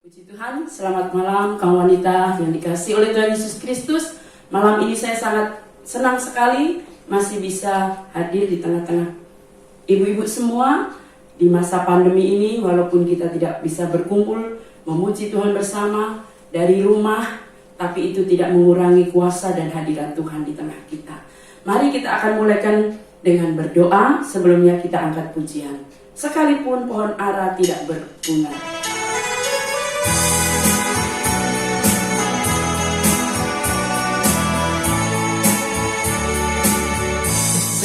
Puji Tuhan, selamat malam kaum wanita yang dikasihi oleh Tuhan Yesus Kristus. Malam ini saya sangat senang sekali masih bisa hadir di tengah-tengah ibu-ibu semua di masa pandemi ini. Walaupun kita tidak bisa berkumpul memuji Tuhan bersama dari rumah, tapi itu tidak mengurangi kuasa dan hadirat Tuhan di tengah kita. Mari kita akan mulaikan dengan berdoa. Sebelumnya kita angkat pujian. Sekalipun pohon ara tidak berbunga.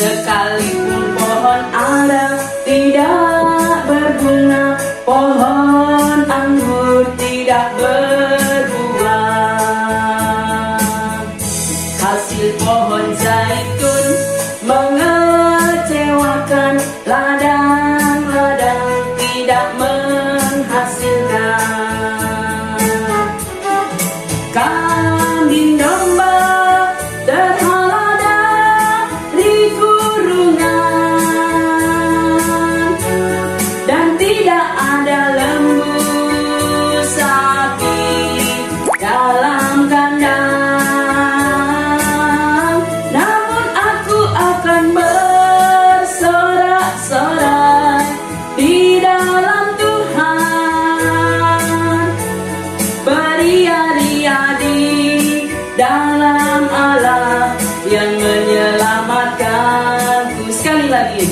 Sekalipun pohon ara tidak berbunga, pohon anggur tidak berbuah, hasil pohon zaitun mengecewakan, ladang-ladang tidak menghasilkan, kambing domba terhalada di kurungan, dan tidak ada lembu sapi dalam kandang. Namun aku akan bersorak-sorai di dalam Tuhan, beria-ria di dalam Allah yang menyelamatkanku. Sekali lagi.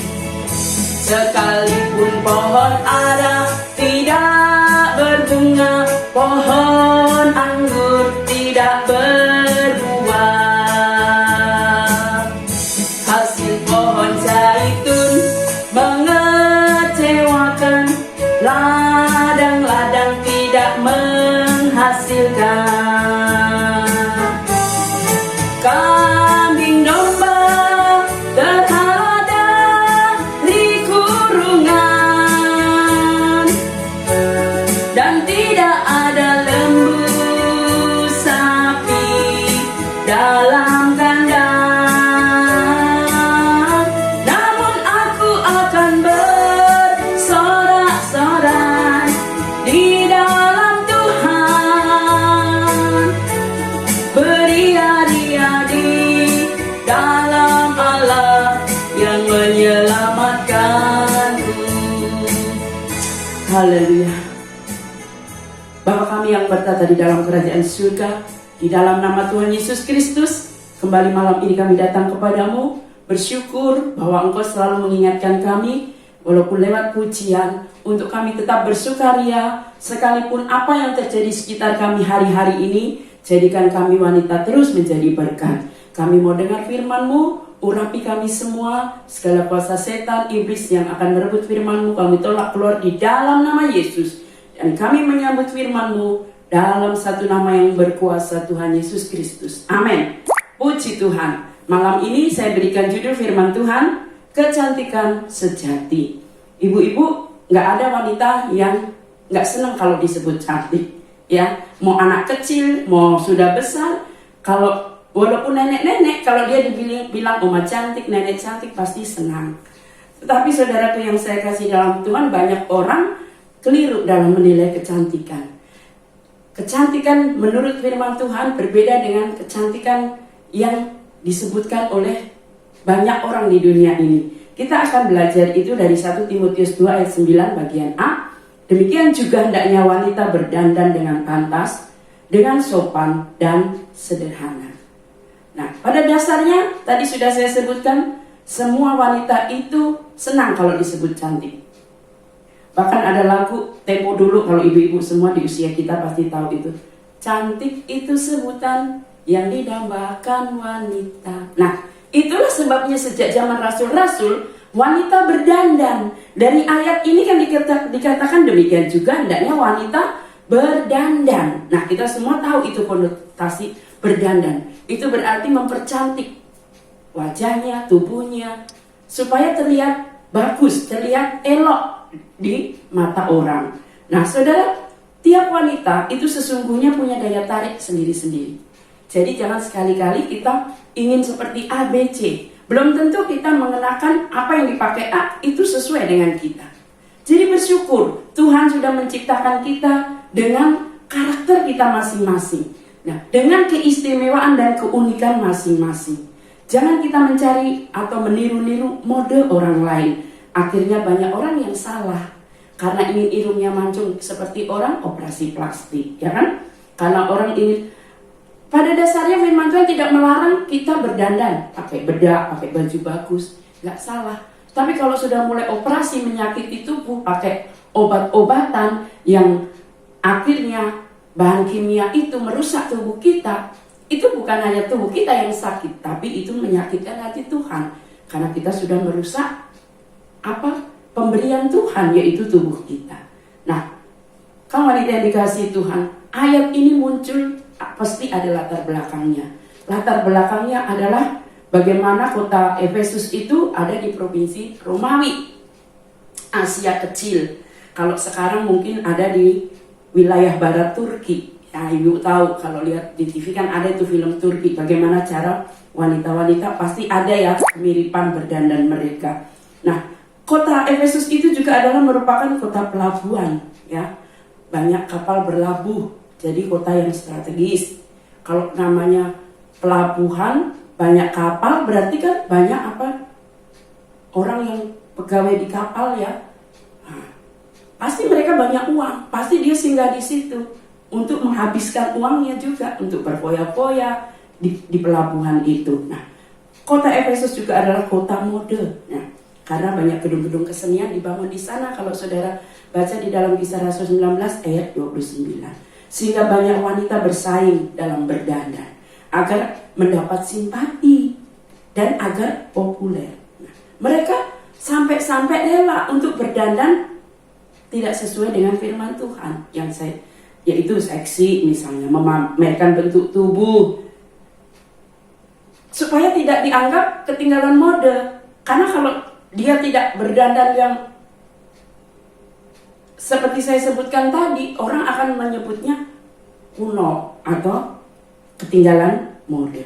Sekalipun pohon ara tidak berbunga, pohon anggur tidak berbuah, hasil pohon zaitun mengecewakan, ladang-ladang tidak menghasilkan, kambing domba terhalada di kurungan, dan tidak ada lembu sapi dalam kandang. Namun aku akan bersorak-sorai di dalam Tuhan, beria-ria di dalam Allah yang menyelamatkanku. Haleluya. Bapa kami yang bertata di dalam kerajaan surga, di dalam nama Tuhan Yesus Kristus, kembali malam ini kami datang kepadamu, bersyukur bahwa Engkau selalu mengingatkan kami, walaupun lewat pujian, untuk kami tetap bersukaria, sekalipun apa yang terjadi sekitar kami hari-hari ini. Jadikan kami wanita terus menjadi berkat. Kami mau dengar firman-Mu, urapi kami semua, segala kuasa setan, iblis yang akan merebut firman-Mu, kami tolak keluar di dalam nama Yesus. Dan kami menyambut firman-Mu dalam satu nama yang berkuasa, Tuhan Yesus Kristus. Amin. Puji Tuhan. Malam ini saya berikan judul firman Tuhan, kecantikan sejati. Ibu-ibu, gak ada wanita yang gak senang kalau disebut cantik. Ya, mau anak kecil, mau sudah besar, kalau walaupun nenek-nenek, kalau dia dibilang oma cantik, nenek cantik, pasti senang. Tetapi saudaraku yang saya kasih dalam Tuhan, banyak orang keliru dalam menilai kecantikan. Kecantikan menurut firman Tuhan berbeda dengan kecantikan yang disebutkan oleh banyak orang di dunia ini. Kita akan belajar itu dari 1 Timotius 2 ayat 9 bagian A. Demikian juga hendaknya wanita berdandan dengan pantas, dengan sopan dan sederhana. Nah, pada dasarnya tadi sudah saya sebutkan, semua wanita itu senang kalau disebut cantik. Bahkan ada lagu tempo dulu, kalau ibu-ibu semua di usia kita pasti tahu itu. Cantik itu sebutan yang didambakan wanita. Nah, itulah sebabnya sejak zaman rasul-rasul, wanita berdandan. Dari ayat ini kan dikatakan demikian juga hendaknya wanita berdandan. Nah, kita semua tahu itu konotasi berdandan. Itu berarti mempercantik wajahnya, tubuhnya, supaya terlihat bagus, terlihat elok di mata orang. Nah, saudara, tiap wanita itu sesungguhnya punya daya tarik sendiri-sendiri. Jadi jangan sekali-kali kita ingin seperti A, B, C. Belum tentu kita mengenakan apa yang dipakai A itu sesuai dengan kita. Jadi bersyukur Tuhan sudah menciptakan kita dengan karakter kita masing-masing. Nah, dengan keistimewaan dan keunikan masing-masing. Jangan kita mencari atau meniru-niru mode orang lain. Akhirnya banyak orang yang salah karena ingin irungnya mancung seperti orang operasi plastik, ya kan? Karena orang ingin, pada dasarnya firman Tuhan tidak melarang kita berdandan, pakai bedak, pakai baju bagus, nggak salah. Tapi kalau sudah mulai operasi menyakiti tubuh, pakai obat-obatan yang akhirnya bahan kimia itu merusak tubuh kita, itu bukan hanya tubuh kita yang sakit, tapi itu menyakitkan hati Tuhan. Karena kita sudah merusak pemberian Tuhan, yaitu tubuh kita. Nah, kamu wanita yang dikasihi Tuhan, ayat ini muncul pasti ada latar belakangnya. Latar belakangnya adalah bagaimana kota Efesus itu ada di provinsi Romawi, Asia Kecil. Kalau sekarang mungkin ada di wilayah barat Turki. Ya, ibu tahu kalau lihat di TV kan ada itu film Turki, bagaimana cara wanita-wanita pasti ada ya kemiripan berdandan mereka. Nah, kota Efesus itu juga adalah merupakan kota pelabuhan, ya. Banyak kapal berlabuh, jadi kota yang strategis. Kalau namanya pelabuhan, banyak kapal, berarti kan banyak orang yang pegawai di kapal ya. Nah, pasti mereka banyak uang, pasti dia singgah di situ untuk menghabiskan uangnya juga untuk berfoya-foya di pelabuhan itu. Nah, kota Efesus juga adalah kota mode. Nah, karena banyak gedung-gedung kesenian dibangun di sana. Kalau saudara baca di dalam Kisah Rasul 19 ayat 29. Sehingga banyak wanita bersaing dalam berdandan agar mendapat simpati dan agar populer. Nah, mereka sampai-sampai rela untuk berdandan tidak sesuai dengan firman Tuhan yaitu seksi, misalnya memamerkan bentuk tubuh supaya tidak dianggap ketinggalan mode. Karena kalau dia tidak berdandan yang seperti saya sebutkan tadi, orang akan menyebutnya kuno atau ketinggalan mode.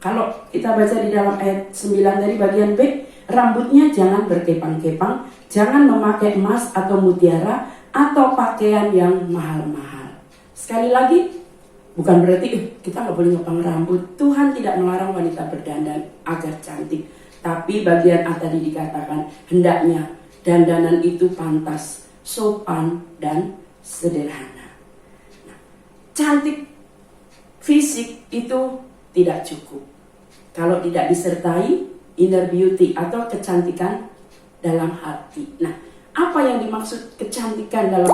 Kalau kita baca di dalam ayat 9 dari bagian B, rambutnya jangan berkepang-kepang, jangan memakai emas atau mutiara atau pakaian yang mahal-mahal. Sekali lagi, bukan berarti kita nggak boleh ngepang rambut. Tuhan tidak melarang wanita berdandan agar cantik. Tapi bagian A tadi dikatakan, hendaknya dandanan itu pantas, sopan, dan sederhana. Nah, cantik fisik itu tidak cukup kalau tidak disertai inner beauty atau kecantikan dalam hati. Nah, apa yang dimaksud kecantikan dalam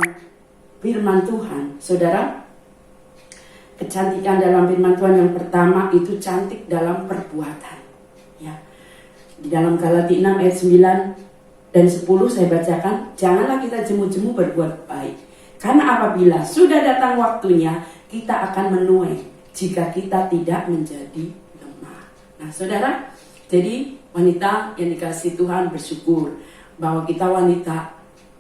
firman Tuhan, saudara? Kecantikan dalam firman Tuhan yang pertama itu cantik dalam perbuatan. Ya. Di dalam Galatia 6 ayat 9 dan 10 saya bacakan, janganlah kita jemu-jemu berbuat baik. Karena apabila sudah datang waktunya, kita akan menuai jika kita tidak menjadi lemah. Nah, saudara, jadi wanita yang dikasihi Tuhan bersyukur bahwa kita wanita,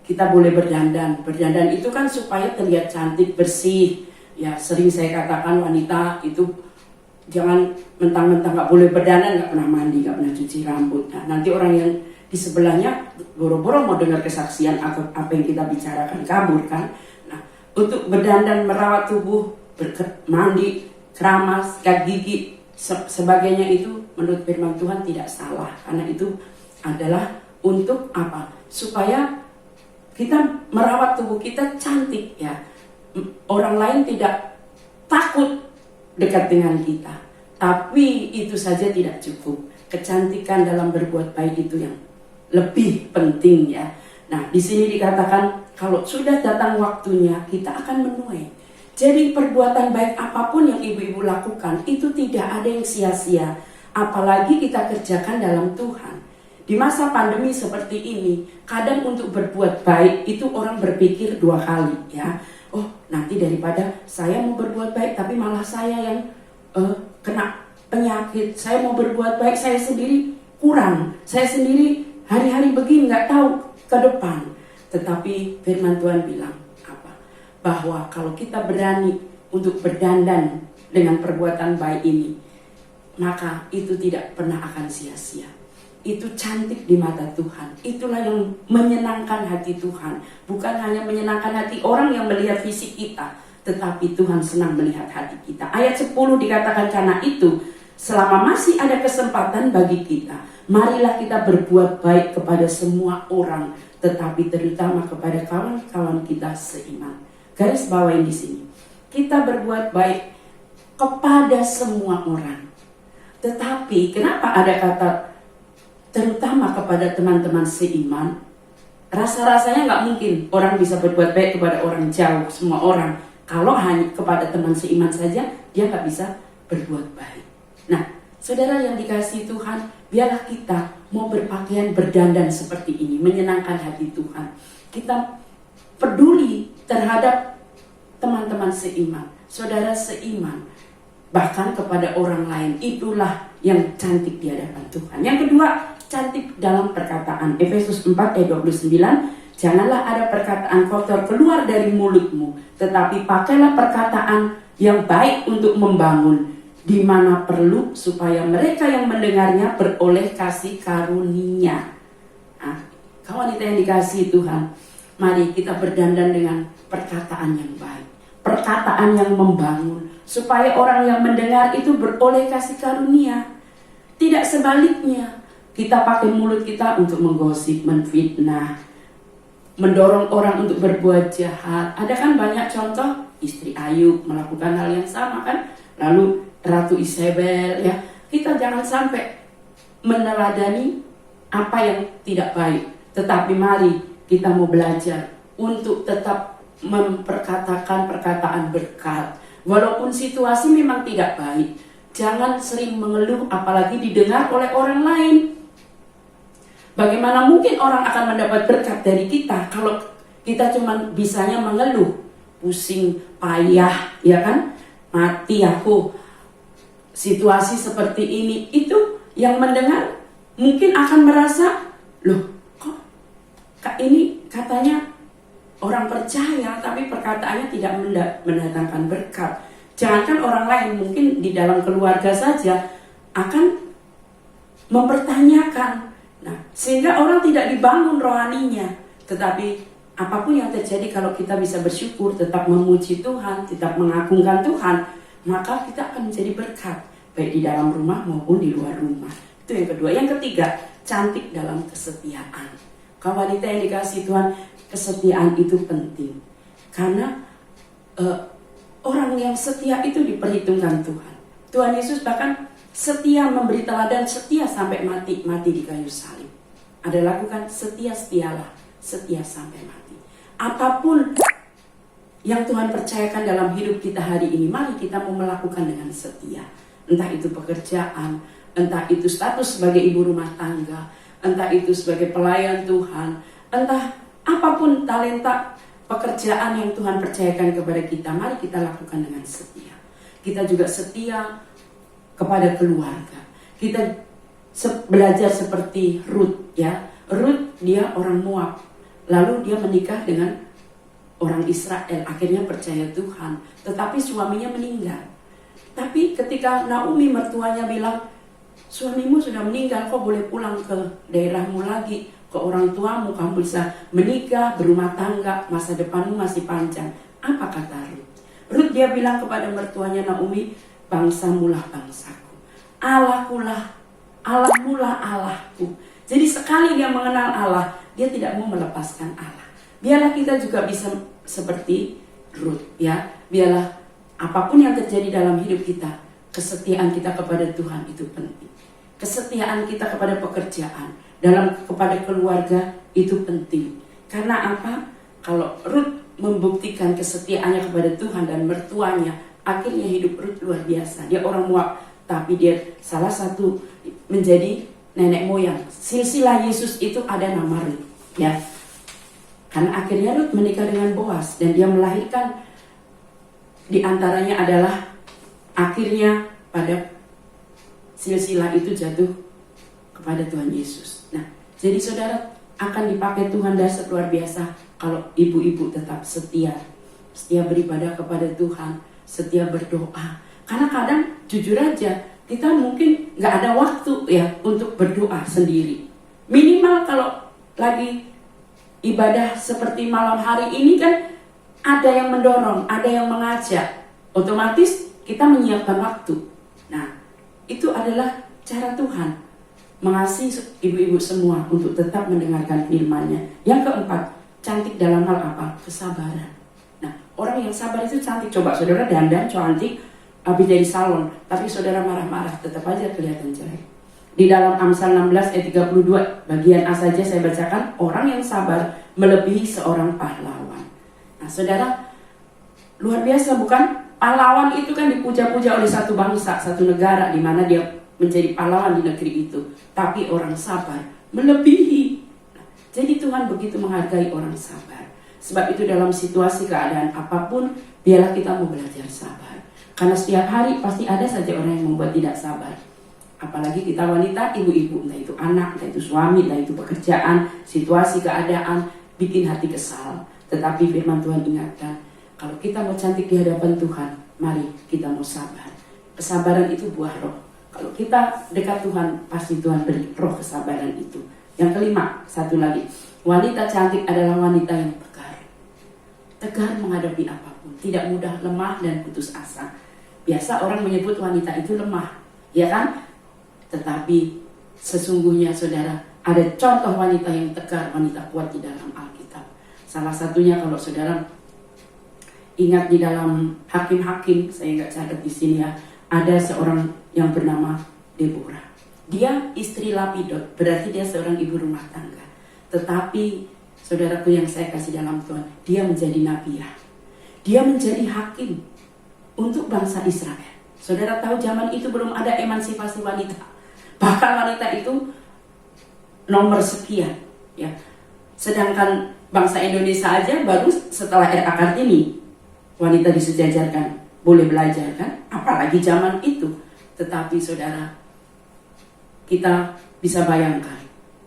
kita boleh berdandan. Berdandan itu kan supaya terlihat cantik, bersih. Ya, sering saya katakan wanita itu jangan mentang-mentang gak boleh berdandan, gak pernah mandi, gak pernah cuci rambut. Nah, nanti orang yang di sebelahnya boro-boro mau dengar kesaksian atau apa yang kita bicarakan, kabur kan. Nah, untuk berdandan, merawat tubuh, mandi, keramas, sikat gigi, sebagainya itu menurut firman Tuhan tidak salah. Karena itu adalah untuk apa? Supaya kita merawat tubuh kita cantik ya. Orang lain tidak takut dekat dengan kita. Tapi itu saja tidak cukup. Kecantikan dalam berbuat baik itu yang lebih penting ya. Nah, di sini dikatakan kalau sudah datang waktunya kita akan menuai. Jadi perbuatan baik apapun yang ibu-ibu lakukan itu tidak ada yang sia-sia. Apalagi kita kerjakan dalam Tuhan. Di masa pandemi seperti ini, kadang untuk berbuat baik itu orang berpikir dua kali ya. Oh, nanti daripada saya mau berbuat baik tapi malah saya yang kena penyakit. Saya mau berbuat baik, saya sendiri kurang. Saya sendiri hari-hari begini nggak tahu ke depan. Tetapi firman Tuhan bilang apa? Bahwa kalau kita berani untuk berdandan dengan perbuatan baik ini, maka itu tidak pernah akan sia-sia. itu cantik di mata Tuhan. Itulah yang menyenangkan hati Tuhan. Bukan hanya menyenangkan hati orang yang melihat fisik kita, tetapi Tuhan senang melihat hati kita. Ayat 10 dikatakan, karena itu selama masih ada kesempatan bagi kita, marilah kita berbuat baik kepada semua orang, tetapi terutama kepada kawan-kawan kita seiman. Garis bawahi di sini. Kita berbuat baik kepada semua orang. Tetapi kenapa ada kata terutama kepada teman-teman seiman? Rasa-rasanya nggak mungkin orang bisa berbuat baik kepada orang jauh, semua orang. Kalau hanya kepada teman seiman saja, dia nggak bisa berbuat baik. Nah, saudara yang dikasihi Tuhan, biarlah kita mau berpakaian berdandan seperti ini, menyenangkan hati Tuhan. Kita peduli terhadap teman-teman seiman, saudara seiman, bahkan kepada orang lain. Itulah yang cantik di hadapan Tuhan. Yang kedua, cantik dalam perkataan. Efesus 4 ayat 29, janganlah ada perkataan kotor keluar dari mulutmu, tetapi pakailah perkataan yang baik untuk membangun, di mana perlu, supaya mereka yang mendengarnya beroleh kasih karunia. Nah, kawan wanita yang dikasihi Tuhan, mari kita berdandan dengan perkataan yang baik, perkataan yang membangun, supaya orang yang mendengar itu beroleh kasih karunia. Tidak sebaliknya, kita pakai mulut kita untuk menggosip, menfitnah, mendorong orang untuk berbuat jahat. Ada kan banyak contoh, istri Ayub melakukan hal yang sama kan, lalu Ratu Isabel, ya. Kita jangan sampai meneladani apa yang tidak baik, tetapi mari kita mau belajar untuk tetap memperkatakan perkataan berkat. Walaupun situasi memang tidak baik, jangan sering mengeluh apalagi didengar oleh orang lain. Bagaimana mungkin orang akan mendapat berkat dari kita kalau kita cuma bisanya mengeluh, pusing, payah, ya kan? Mati aku, situasi seperti ini. Itu yang mendengar mungkin akan merasa, loh kok ini katanya orang percaya tapi perkataannya tidak mendatangkan berkat. Jangankan orang lain, mungkin di dalam keluarga saja akan mempertanyakan. Nah, sehingga orang tidak dibangun rohaninya. Tetapi apapun yang terjadi, kalau kita bisa bersyukur, tetap memuji Tuhan, tetap mengagungkan Tuhan, maka kita akan menjadi berkat, baik di dalam rumah maupun di luar rumah. Itu yang kedua. Yang ketiga, cantik dalam kesetiaan. Kawan wanita yang dikasihi Tuhan, kesetiaan itu penting. Karena orang yang setia itu diperhitungkan Tuhan. Tuhan Yesus bahkan setia memberi teladan, setia sampai mati di kayu salib. Ada lakukan setia-setialah, setia sampai mati. Apapun yang Tuhan percayakan dalam hidup kita hari ini, mari kita mau melakukan dengan setia. Entah itu pekerjaan, entah itu status sebagai ibu rumah tangga, entah itu sebagai pelayan Tuhan, entah apapun talenta pekerjaan yang Tuhan percayakan kepada kita, mari kita lakukan dengan setia. Kita juga setia kepada keluarga. Kita belajar seperti Ruth, ya. Ruth dia orang Moab, lalu dia menikah dengan orang Israel, akhirnya percaya Tuhan, tetapi suaminya meninggal. Tapi ketika Naomi mertuanya bilang, suamimu sudah meninggal, kau boleh pulang ke daerahmu lagi, ke orang tuamu, kamu bisa menikah, berumah tangga, masa depanmu masih panjang. Apa kata Ruth? Ruth dia bilang kepada mertuanya Naomi, bangsamulah bangsaku, Allahkulah, Allahmulah Allahku. Jadi sekali dia mengenal Allah, dia tidak mau melepaskan Allah. Biarlah kita juga bisa seperti Ruth, ya. Biarlah apapun yang terjadi dalam hidup kita, kesetiaan kita kepada Tuhan itu penting. Kesetiaan kita kepada pekerjaan, kepada keluarga itu penting. Karena apa? Kalau Ruth membuktikan kesetiaannya kepada Tuhan dan mertuanya, akhirnya hidup Ruth luar biasa. Dia orang Moab, tapi dia salah satu menjadi nenek moyang. Silsilah Yesus itu ada nama Ruth, ya. Karena akhirnya Ruth menikah dengan Boaz dan dia melahirkan, di antaranya adalah akhirnya pada silsilah itu jatuh kepada Tuhan Yesus. Nah, jadi saudara akan dipakai Tuhan dasar luar biasa kalau ibu-ibu tetap setia beribadah kepada Tuhan, setia berdoa. Karena kadang jujur aja kita mungkin nggak ada waktu ya untuk berdoa sendiri. Minimal kalau lagi ibadah seperti malam hari ini kan ada yang mendorong, ada yang mengajak, otomatis kita menyiapkan waktu. Nah, itu adalah cara Tuhan mengasihi ibu-ibu semua untuk tetap mendengarkan firman-Nya. Yang keempat, cantik dalam hal apa? Kesabaran. Nah, orang yang sabar itu cantik. Coba saudara dandan cantik, habis dari salon, tapi saudara marah-marah, tetap aja kelihatan jelek. Di dalam Amsal 16 ayat 32, bagian A saja saya bacakan, orang yang sabar melebihi seorang pahlawan. Nah, saudara, luar biasa bukan? Pahlawan itu kan dipuja-puja oleh satu bangsa, satu negara, di mana dia menjadi pahlawan di negeri itu. Tapi orang sabar melebihi. Nah, jadi Tuhan begitu menghargai orang sabar. Sebab itu dalam situasi keadaan apapun, biarlah kita mau belajar sabar. Karena setiap hari pasti ada saja orang yang membuat tidak sabar. Apalagi kita wanita, ibu-ibu, entah itu anak, entah itu suami, entah itu pekerjaan, situasi, keadaan, bikin hati kesal. Tetapi firman Tuhan ingatkan, kalau kita mau cantik di hadapan Tuhan, mari kita mau sabar. Kesabaran itu buah roh. Kalau kita dekat Tuhan, pasti Tuhan beri roh kesabaran itu. Yang kelima, satu lagi, wanita cantik adalah wanita yang tegar. Tegar menghadapi apapun, tidak mudah lemah dan putus asa. Biasa orang menyebut wanita itu lemah, ya kan? Tetapi sesungguhnya saudara, ada contoh wanita yang tegar, wanita kuat di dalam Alkitab. Salah satunya kalau saudara ingat di dalam Hakim-Hakim, saya nggak catat di sini ya, ada seorang yang bernama Deborah. Dia istri Lapidot, berarti dia seorang ibu rumah tangga. Tetapi saudaraku yang saya kasih dalam Tuhan, dia menjadi nabiah. Dia menjadi hakim untuk bangsa Israel. Saudara tahu zaman itu belum ada emansipasi wanita. Bahkan wanita itu nomor sekian, ya. Sedangkan bangsa Indonesia aja baru setelah RA Kartini wanita disejajarkan, boleh belajar kan? Apalagi zaman itu. Tetapi saudara, kita bisa bayangkan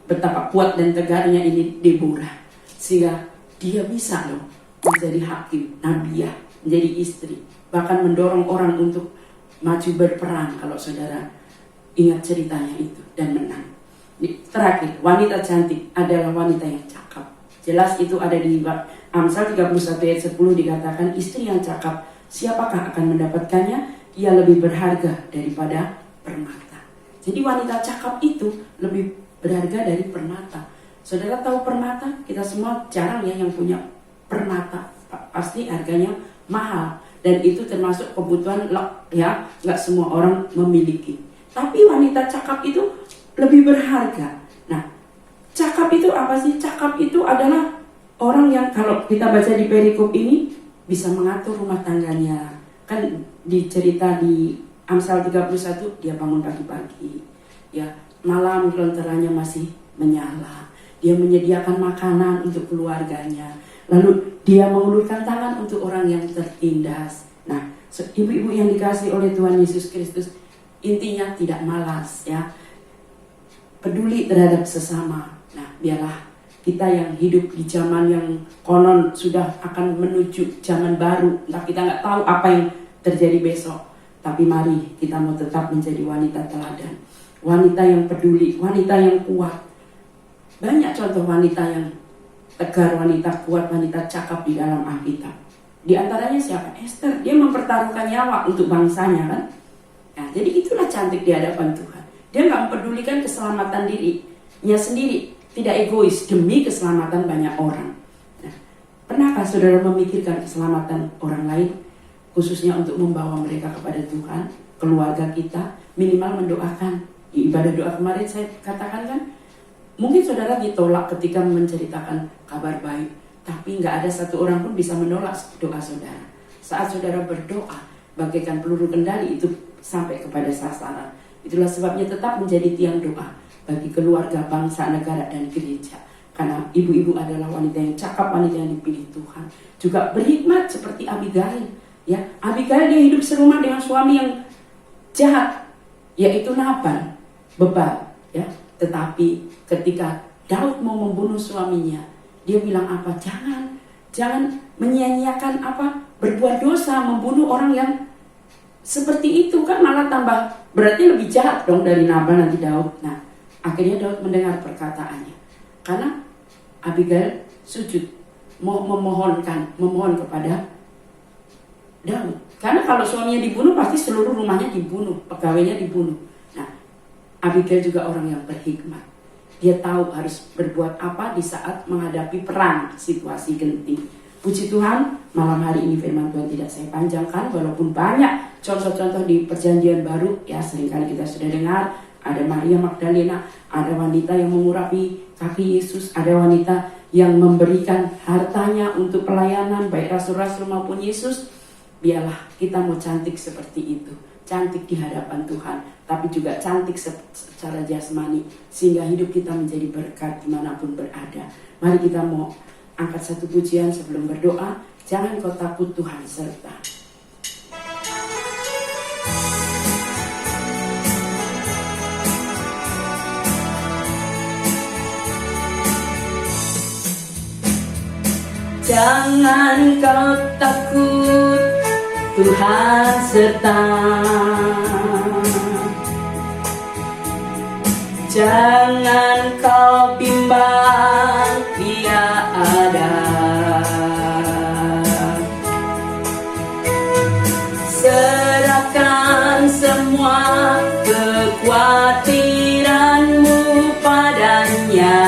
betapa kuat dan tegarnya ini Deborah, sehingga dia bisa loh menjadi hakim, nabiah, menjadi istri, bahkan mendorong orang untuk maju berperang kalau saudara ingat ceritanya itu, dan menang. Terakhir, wanita cantik adalah wanita yang cakap. Jelas itu ada di Amsal 31 ayat 10 dikatakan, istri yang cakap, siapakah akan mendapatkannya? Ia lebih berharga daripada permata. Jadi wanita cakap itu lebih berharga dari permata. Saudara tahu permata? Kita semua jarang ya yang punya permata. Pasti harganya mahal. Dan itu termasuk kebutuhan ya, nggak semua orang memiliki. Tapi wanita cakap itu lebih berharga. Nah, cakap itu apa sih? Cakap itu adalah orang yang kalau kita baca di perikop ini bisa mengatur rumah tangganya. Kan dicerita di Amsal 31, dia bangun pagi-pagi, ya, malam lenteranya masih menyala. Dia menyediakan makanan untuk keluarganya. Lalu dia mengulurkan tangan untuk orang yang tertindas. Nah, ibu-ibu yang dikasih oleh Tuhan Yesus Kristus, intinya tidak malas, ya, peduli terhadap sesama. Nah, biarlah kita yang hidup di zaman yang konon sudah akan menuju zaman baru, entah kita nggak tahu apa yang terjadi besok. Tapi mari kita mau tetap menjadi wanita teladan, wanita yang peduli, wanita yang kuat. Banyak contoh wanita yang tegar, wanita kuat, wanita cakap di dalam Alkitab. Di antaranya siapa? Esther. Dia mempertaruhkan nyawa untuk bangsanya kan. Nah, jadi itulah cantik di hadapan Tuhan. Dia nggak mempedulikan keselamatan dirinya sendiri, tidak egois demi keselamatan banyak orang. Nah, pernahkah saudara memikirkan keselamatan orang lain? Khususnya untuk membawa mereka kepada Tuhan, keluarga kita, minimal mendoakan. Di ibadah doa kemarin saya katakan kan, mungkin saudara ditolak ketika menceritakan kabar baik, tapi nggak ada satu orang pun bisa menolak doa saudara. Saat saudara berdoa, bagaikan peluru kendali itu sampai kepada sasaran. Itulah sebabnya tetap menjadi tiang doa bagi keluarga, bangsa, negara, dan gereja. Karena ibu-ibu adalah wanita yang cakap, wanita yang dipilih Tuhan. Juga berhikmat seperti Abigail. Ya, Abigail dia hidup serumah dengan suami yang jahat, yaitu Nabal, bebal. Ya, tetapi ketika Daud mau membunuh suaminya, dia bilang apa? Jangan menyia-nyiakan apa? Berbuat dosa, membunuh orang yang seperti itu kan malah tambah, berarti lebih jahat dong dari Nabal nanti Daud. Nah, akhirnya Daud mendengar perkataannya. Karena Abigail sujud, memohon kepada Daud. Karena kalau suaminya dibunuh, pasti seluruh rumahnya dibunuh, pegawainya dibunuh. Nah, Abigail juga orang yang berhikmat. Dia tahu harus berbuat apa di saat menghadapi perang, situasi genting. Puji Tuhan, malam hari ini firman Tuhan tidak saya panjangkan, walaupun banyak contoh-contoh di perjanjian baru, ya seringkali kita sudah dengar, ada Maria Magdalena, ada wanita yang mengurapi kaki Yesus, ada wanita yang memberikan hartanya untuk pelayanan, baik rasul-rasul maupun Yesus. Biarlah kita mau cantik seperti itu, cantik di hadapan Tuhan, tapi juga cantik secara jasmani, sehingga hidup kita menjadi berkat dimanapun berada. Mari kita mau angkat satu pujian sebelum berdoa. Jangan kau takut, Tuhan serta. Jangan kau takut, Tuhan serta. Jangan kau bimbang, Dia ada. Serahkan semua kekhawatiranmu padanya.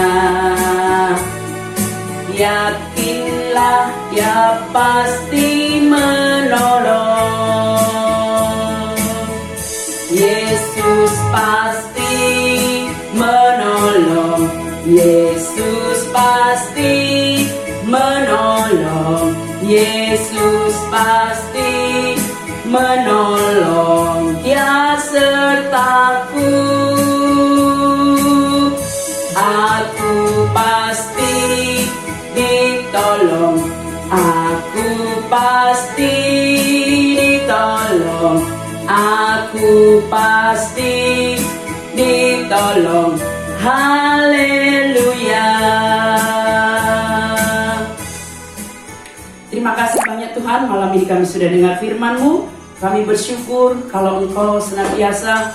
Yakinlah Dia pasti menolong. Yesus pasti menolong. Yesus pasti menolong. Yesus pasti menolong. Dia sertaku. Aku pasti ditolong. Aku pasti ditolong. Aku pasti ditolong. Haleluya. Terima kasih banyak Tuhan, malam ini kami sudah dengar firman-Mu. Kami bersyukur kalau Engkau senantiasa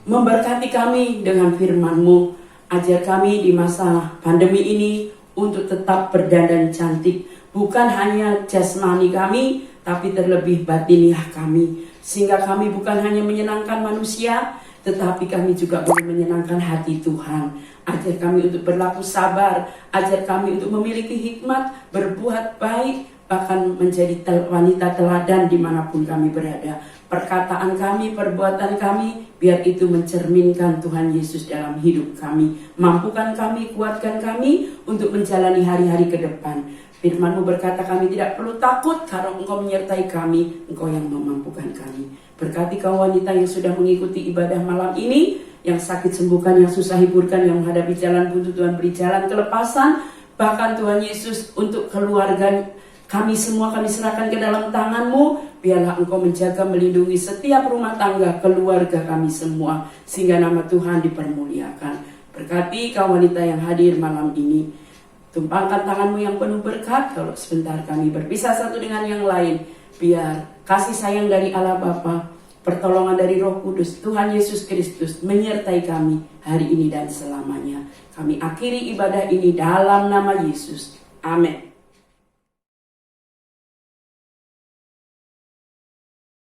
memberkati kami dengan firman-Mu. Ajar kami di masa pandemi ini untuk tetap berdandan cantik, bukan hanya jasmani kami, tapi terlebih batiniah kami, sehingga kami bukan hanya menyenangkan manusia, tetapi kami juga boleh menyenangkan hati Tuhan. Ajar kami untuk berlaku sabar, ajar kami untuk memiliki hikmat, berbuat baik, bahkan menjadi wanita teladan dimanapun kami berada. Perkataan kami, perbuatan kami, biar itu mencerminkan Tuhan Yesus dalam hidup kami. Mampukan kami, kuatkan kami untuk menjalani hari-hari ke depan. Firman-Mu berkata kami tidak perlu takut karena Engkau menyertai kami, Engkau yang memampukan kami. Berkati kaum wanita yang sudah mengikuti ibadah malam ini, yang sakit sembuhkan, yang susah hiburkan, yang menghadapi jalan buntu Tuhan beri jalan kelepasan. Bahkan Tuhan Yesus untuk keluarga kami semua kami serahkan ke dalam tangan-Mu. Biarlah Engkau menjaga, melindungi setiap rumah tangga, keluarga kami semua, sehingga nama Tuhan dipermuliakan. Berkati kaum wanita yang hadir malam ini. Tumpangkan tangan-Mu yang penuh berkat. Kalau sebentar kami berpisah satu dengan yang lain, biar kasih sayang dari Allah Bapa, pertolongan dari Roh Kudus, Tuhan Yesus Kristus menyertai kami hari ini dan selamanya. Kami akhiri ibadah ini dalam nama Yesus. Amin.